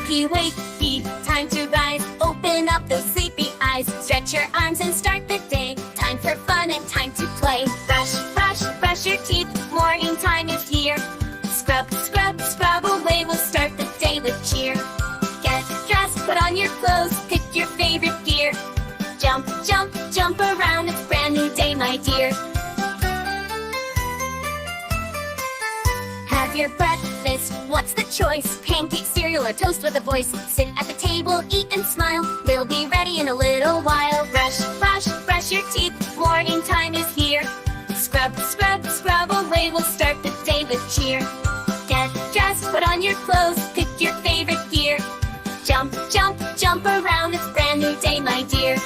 wakey, wakey, time to rise. Open up those sleepy eyes. Stretch your arms and start the day. Time for fun and time to play. Brush, brush, brush your teeth. Morning time is here. Scrub, scrub, scrub away. We'll start the day with cheer. Get dressed, put on your clothes. Pick your favorite gear. Jump, jump, jump around. It's a brand new day, my dear. Have your breakfast, what's the choice? Pancake, cereal, or toast with a voice. Sit at the table, eat and smile. We'll be ready in a little while. Brush, brush, brush your teeth. Morning time is here. Scrub, scrub, scrub away. We'll start the day with cheer. Get dressed, put on your clothes. Pick your favorite gear. Jump, jump, jump around. It's a brand new day, my dear.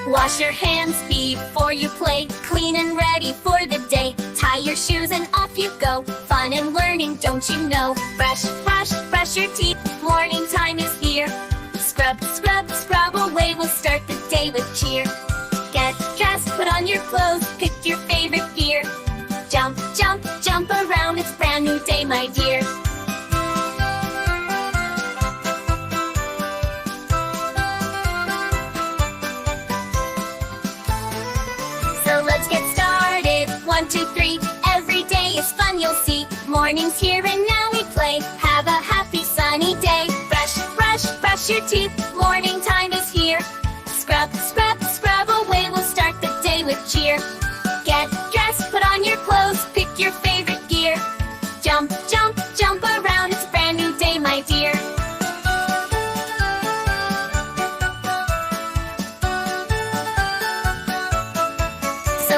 Wash your hands before you play. Clean and ready for the day. Tie your shoes and off you go. Fun and learning, don't you know? Brush, brush, brush your teeth. Morning time is here. Scrub, scrub, scrub away. We'll start the day with cheer. Get dressed, put on your clothes. Pick your favorite gear. Jump, jump, jump around. It's a brand new day, my dear. Let's get started. 1, 2, 3. Every day is fun, you'll see. Morning's here and now we play. Have a happy sunny day. Brush, brush, brush your teeth. Morning time is here. Scrub, scrub, scrub away. We'll start the day with cheer. Get dressed, put on your clothes. Pick your favorite gear. Jump, jump, jump around. It's a brand new day, my dear.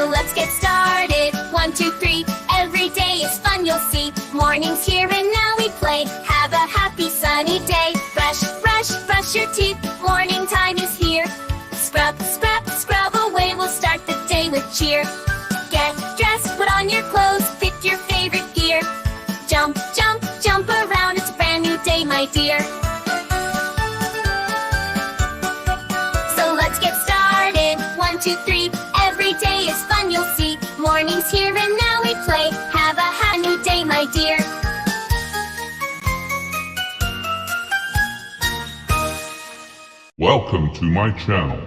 Let's get started. 1, 2, 3. Every day is fun, you'll see. Morning's here and now we play. Have a happy sunny day. Brush, brush, brush your teeth. Morning time is here. Scrub, scrub, scrub away. We'll start the day with cheer. Get dressed, put on your clothes. Pick your favorite gear. Jump, jump, jump around. It's a brand new day, my dear. So let's get started. 1, 2, 3. Every day is fun, you'll see. Morning's here and now we play. Have a happy new day, my dear. Welcome to my channel.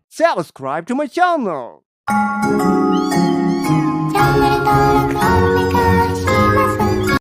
Subscribe to my channel. channel.